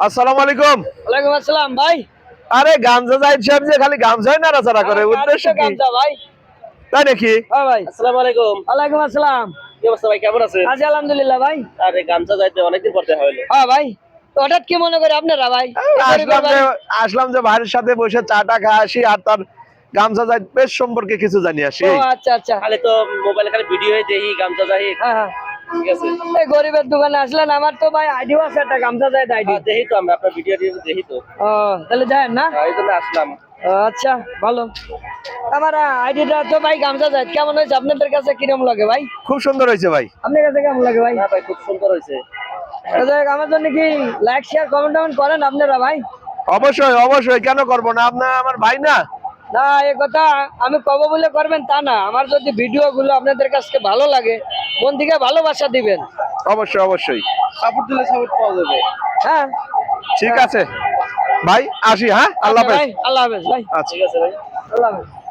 আসসালামু আলাইকুম। ওয়ালাইকুম আসসালাম ভাই। আরে গামজা জাহিদ সাহেব যে খালি গামজাই নাড়াচাড়া করে, উদ্দেশ্য কি? গামছা ভাই। তাই নাকি? হ্যাঁ ভাই। আসসালামু আলাইকুম। ওয়ালাইকুম আসসালাম। কি অবস্থা ভাই, কেমন আছেন? আছি আলহামদুলিল্লাহ ভাই। আরে গামছা যাইতে অনেকদিন পর দেখা হলো। হ্যাঁ ভাই, তো হঠাৎ কি মনে করে আপনারা ভাই? আসলাম যে ভাইয়ের সাথে বসে চাটা খাই আসি, আর তার গামজা জাহিদ বেশ সম্পর্কে কিছু জানি আসি। ও আচ্ছা আচ্ছা। খালি তো মোবাইলে খালি ভিডিও দেখি গামছা যাই। হ্যাঁ হ্যাঁ, ঠিক আছে। এই গরিবের দোকানে আসলেন, আমার তো ভাই আইডিও আছে, একটা গামছা যায় আইডি। দেখি তো আমরা আপনার ভিডিও দেখি তো। ও তাহলে যায় না? এই জন্য আসলাম। ও, আচ্ছা ভালো। আমার আইডিটা তো ভাই গামছা যায়, কেমন হয়েছে আপনাদের কাছে, কিরম লাগে ভাই? খুব সুন্দর হয়েছে ভাই। আপনার কাছে কেমন লাগে ভাই? না ভাই, খুব সুন্দর হয়েছে। আমার জন্য কি লাইক শেয়ার কমেন্ট করেন আপনারা ভাই? অবশ্যই অবশ্যই, কেন করবো না? আপনার আমার ভাই না। না, এই কথা আমি কব বলে করবেন তা না, আমার যদি ভিডিও গুলো আপনাদের কাছে ভালো লাগে, মন থেকে ভালোবাসা দিবেন। অবশ্যই অবশ্যই, সাপোর্ট দিলে সাপোর্ট পাওয়া যাবে। হ্যাঁ ঠিক আছে ভাই, আসি। হ্যাঁ, আল্লাহ আচ্ছা হাফেজ। ভাই, আল্লাহ হাফেজ ভাই। আচ্ছা, ঠিক আছে ভাই। আল্লাহ হাফেজ।